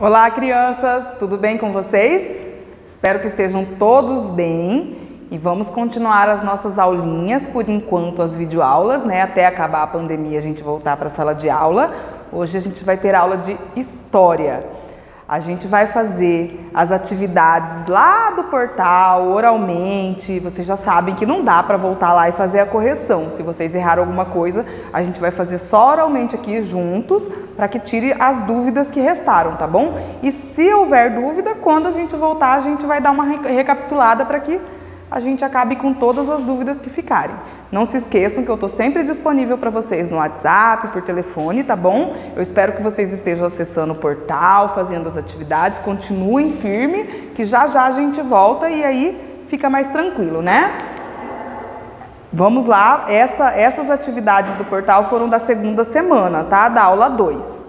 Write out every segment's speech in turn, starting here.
Olá, crianças! Tudo bem com vocês? Espero que estejam todos bem e vamos continuar as nossas aulinhas, por enquanto as videoaulas, né? Até acabar a pandemia a gente voltar para a sala de aula. Hoje a gente vai ter aula de História. A gente vai fazer as atividades lá do portal, oralmente. Vocês já sabem que não dá para voltar lá e fazer a correção. Se vocês erraram alguma coisa, a gente vai fazer só oralmente aqui juntos, para que tire as dúvidas que restaram, tá bom? E se houver dúvida, quando a gente voltar, a gente vai dar uma recapitulada para que a gente acabe com todas as dúvidas que ficarem. Não se esqueçam que eu estou sempre disponível para vocês no WhatsApp, por telefone, tá bom? Eu espero que vocês estejam acessando o portal, fazendo as atividades, continuem firme, que já já a gente volta e aí fica mais tranquilo, né? Vamos lá, essas atividades do portal foram da segunda semana, tá? Da aula 2.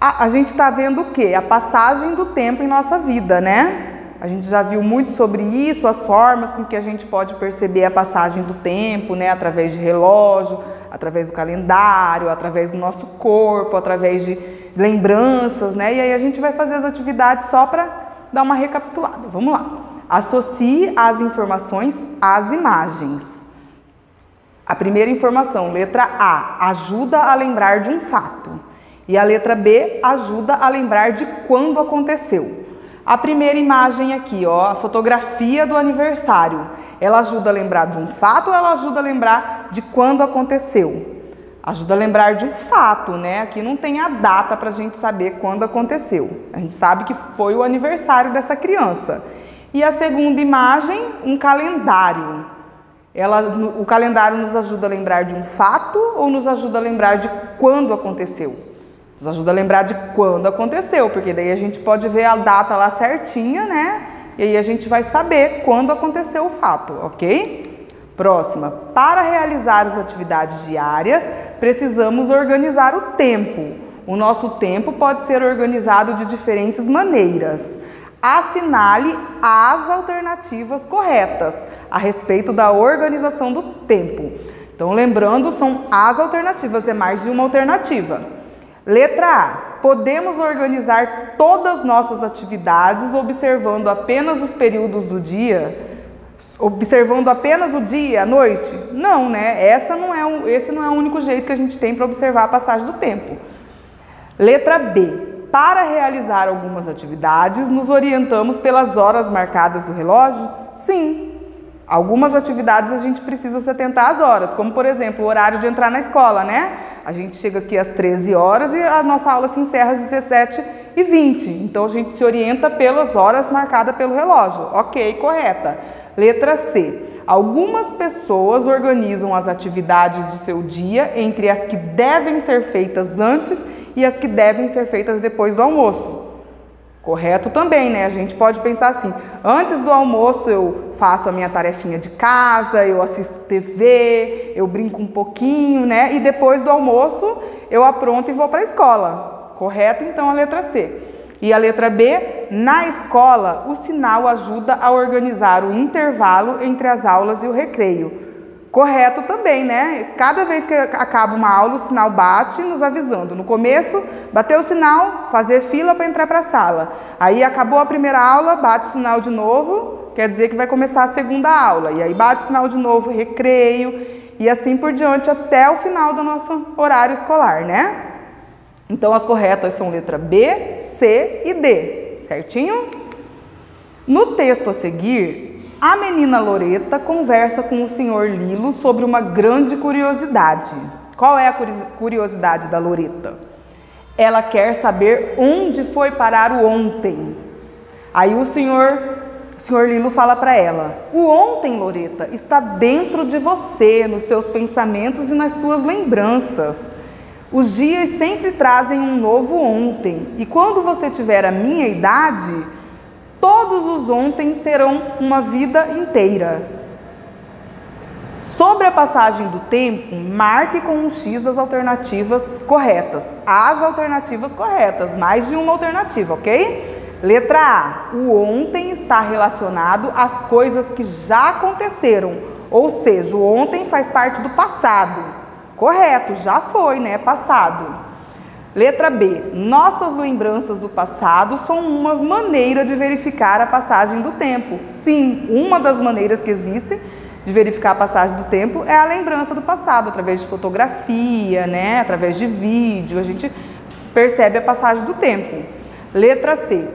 A gente está vendo o quê? A passagem do tempo em nossa vida, né? A gente já viu muito sobre isso, as formas com que a gente pode perceber a passagem do tempo, né? Através de relógio, através do calendário, através do nosso corpo, através de lembranças, né? E aí a gente vai fazer as atividades só para dar uma recapitulada. Vamos lá. Associe as informações às imagens. A primeira informação, letra A, ajuda a lembrar de um fato. E a letra B, ajuda a lembrar de quando aconteceu. A primeira imagem aqui, ó, a fotografia do aniversário. Ela ajuda a lembrar de um fato ou ela ajuda a lembrar de quando aconteceu? Ajuda a lembrar de um fato, né? Aqui não tem a data para a gente saber quando aconteceu. A gente sabe que foi o aniversário dessa criança. E a segunda imagem, um calendário. O calendário nos ajuda a lembrar de um fato ou nos ajuda a lembrar de quando aconteceu? Nos ajuda a lembrar de quando aconteceu, porque daí a gente pode ver a data lá certinha, né? E aí a gente vai saber quando aconteceu o fato, ok? Próxima. Para realizar as atividades diárias, precisamos organizar o tempo. O nosso tempo pode ser organizado de diferentes maneiras. Assinale as alternativas corretas a respeito da organização do tempo. Então, lembrando, são as alternativas, é mais de uma alternativa. Letra A. Podemos organizar todas nossas atividades observando apenas os períodos do dia? Observando apenas o dia, a noite? Não, né? Esse não é o único jeito que a gente tem para observar a passagem do tempo. Letra B. Para realizar algumas atividades, nos orientamos pelas horas marcadas do relógio? Sim. Algumas atividades a gente precisa se atentar às horas, como por exemplo o horário de entrar na escola, né? A gente chega aqui às 13 horas e a nossa aula se encerra às 17h20. Então a gente se orienta pelas horas marcadas pelo relógio. Ok, correta. Letra C. Algumas pessoas organizam as atividades do seu dia entre as que devem ser feitas antes e as que devem ser feitas depois do almoço. Correto também, né? A gente pode pensar assim, antes do almoço eu faço a minha tarefinha de casa, eu assisto TV, eu brinco um pouquinho, né? E depois do almoço eu apronto e vou para a escola. Correto, então, a letra C. E a letra B, na escola, o sinal ajuda a organizar o intervalo entre as aulas e o recreio. Correto também, né? Cada vez que acaba uma aula, o sinal bate nos avisando. No começo, bateu o sinal, fazer fila para entrar para a sala. Aí acabou a primeira aula, bate o sinal de novo, quer dizer que vai começar a segunda aula. E aí bate o sinal de novo, recreio, e assim por diante até o final do nosso horário escolar, né? Então as corretas são letra B, C e D, certinho? No texto a seguir, a menina Loreta conversa com o senhor Lilo sobre uma grande curiosidade. Qual é a curiosidade da Loreta? Ela quer saber onde foi parar o ontem. Aí o senhor Lilo fala para ela: o ontem, Loreta, está dentro de você, nos seus pensamentos e nas suas lembranças. Os dias sempre trazem um novo ontem. E quando você tiver a minha idade, todos os ontem serão uma vida inteira. Sobre a passagem do tempo, marque com um X as alternativas corretas. As alternativas corretas, mais de uma alternativa, ok? Letra A. O ontem está relacionado às coisas que já aconteceram. Ou seja, o ontem faz parte do passado. Correto, já foi, né? Passado. Letra B, nossas lembranças do passado são uma maneira de verificar a passagem do tempo. Sim, uma das maneiras que existem de verificar a passagem do tempo é a lembrança do passado, através de fotografia, né? Através de vídeo, a gente percebe a passagem do tempo. Letra C,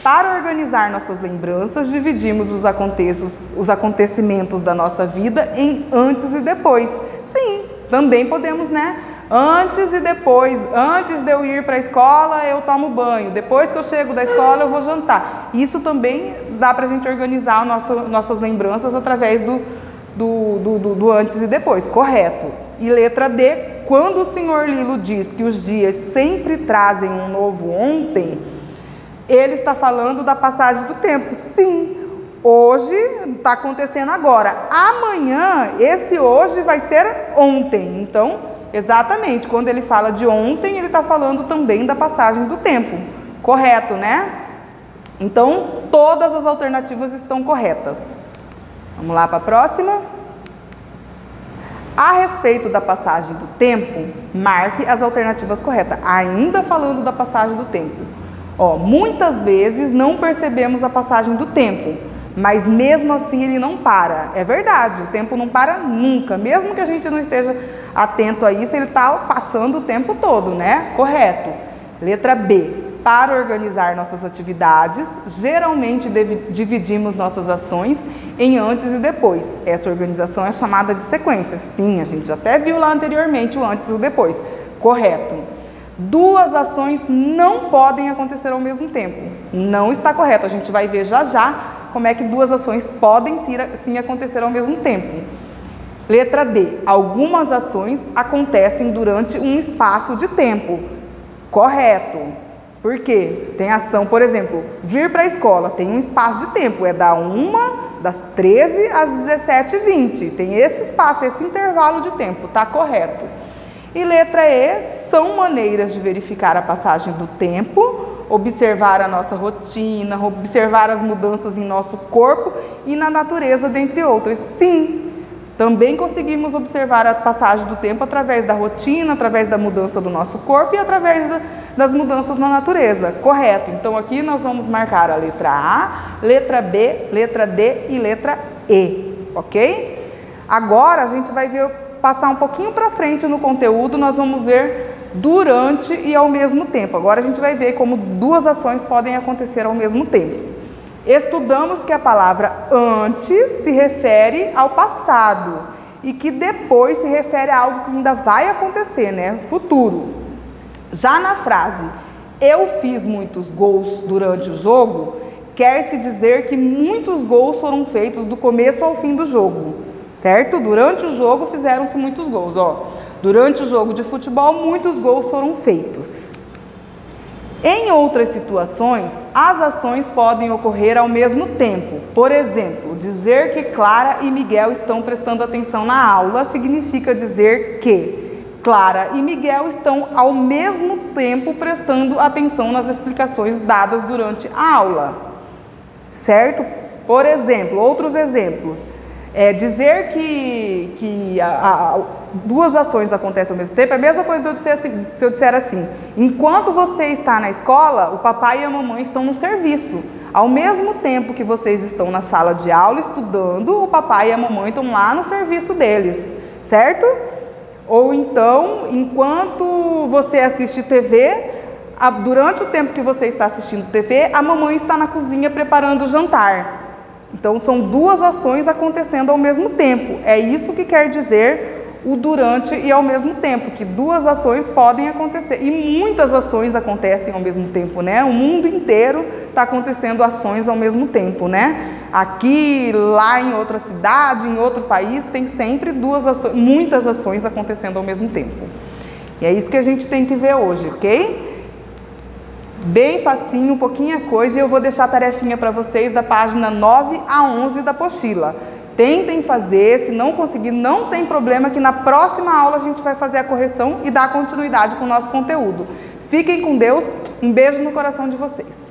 para organizar nossas lembranças, dividimos os acontecimentos da nossa vida em antes e depois. Sim, também podemos, né? Antes e depois, antes de eu ir para a escola eu tomo banho, depois que eu chego da escola eu vou jantar. Isso também dá para a gente organizar nossas lembranças através do antes e depois, correto. E letra D, quando o Sr. Lilo diz que os dias sempre trazem um novo ontem, ele está falando da passagem do tempo. Sim, hoje está acontecendo agora, amanhã esse hoje vai ser ontem. Então, exatamente, quando ele fala de ontem, ele está falando também da passagem do tempo, correto, né? Então, todas as alternativas estão corretas. Vamos lá para a próxima. A respeito da passagem do tempo, marque as alternativas corretas. Ainda falando da passagem do tempo. Ó, muitas vezes não percebemos a passagem do tempo, mas mesmo assim ele não para. É verdade, o tempo não para nunca. Mesmo que a gente não esteja atento a isso, ele está passando o tempo todo, né? Correto. Letra B. Para organizar nossas atividades, geralmente dividimos nossas ações em antes e depois. Essa organização é chamada de sequência. Sim, a gente já até viu lá anteriormente o antes e o depois. Correto. Duas ações não podem acontecer ao mesmo tempo. Não está correto. A gente vai ver já já como é que duas ações podem sim acontecer ao mesmo tempo. Letra D. Algumas ações acontecem durante um espaço de tempo. Correto. Por quê? Tem ação, por exemplo, vir para a escola, tem um espaço de tempo, é das 13 às 17h20. Tem esse espaço, esse intervalo de tempo, tá correto. E letra E, são maneiras de verificar a passagem do tempo, observar a nossa rotina, observar as mudanças em nosso corpo e na natureza, dentre outras. Sim, também conseguimos observar a passagem do tempo através da rotina, através da mudança do nosso corpo e através das mudanças na natureza. Correto. Então, aqui nós vamos marcar a letra A, letra B, letra D e letra E, ok? Agora, a gente vai passar um pouquinho para frente no conteúdo, nós vamos ver durante e ao mesmo tempo. Agora, a gente vai ver como duas ações podem acontecer ao mesmo tempo. Estudamos que a palavra antes se refere ao passado e que depois se refere a algo que ainda vai acontecer, né? Futuro. Já na frase, eu fiz muitos gols durante o jogo, quer-se dizer que muitos gols foram feitos do começo ao fim do jogo, certo? Durante o jogo fizeram-se muitos gols, ó. Durante o jogo de futebol, muitos gols foram feitos. Em outras situações, as ações podem ocorrer ao mesmo tempo. Por exemplo, dizer que Clara e Miguel estão prestando atenção na aula significa dizer que Clara e Miguel estão ao mesmo tempo prestando atenção nas explicações dadas durante a aula, certo? Por exemplo, outros exemplos. Dizer que duas ações acontecem ao mesmo tempo é a mesma coisa se eu disser assim: enquanto você está na escola, o papai e a mamãe estão no serviço. Ao mesmo tempo que vocês estão na sala de aula estudando, o papai e a mamãe estão lá no serviço deles, certo? Ou então, enquanto você assiste TV, durante o tempo que você está assistindo TV, a mamãe está na cozinha preparando o jantar. Então, são duas ações acontecendo ao mesmo tempo. É isso que quer dizer o durante e ao mesmo tempo, que duas ações podem acontecer. E muitas ações acontecem ao mesmo tempo, né? O mundo inteiro está acontecendo ações ao mesmo tempo, né? Aqui, lá em outra cidade, em outro país, tem sempre muitas ações acontecendo ao mesmo tempo. E é isso que a gente tem que ver hoje, ok? Bem facinho, pouquinha coisa, e eu vou deixar a tarefinha para vocês da página 9 a 11 da apostila. Tentem fazer, se não conseguir, não tem problema, que na próxima aula a gente vai fazer a correção e dar continuidade com o nosso conteúdo. Fiquem com Deus, um beijo no coração de vocês.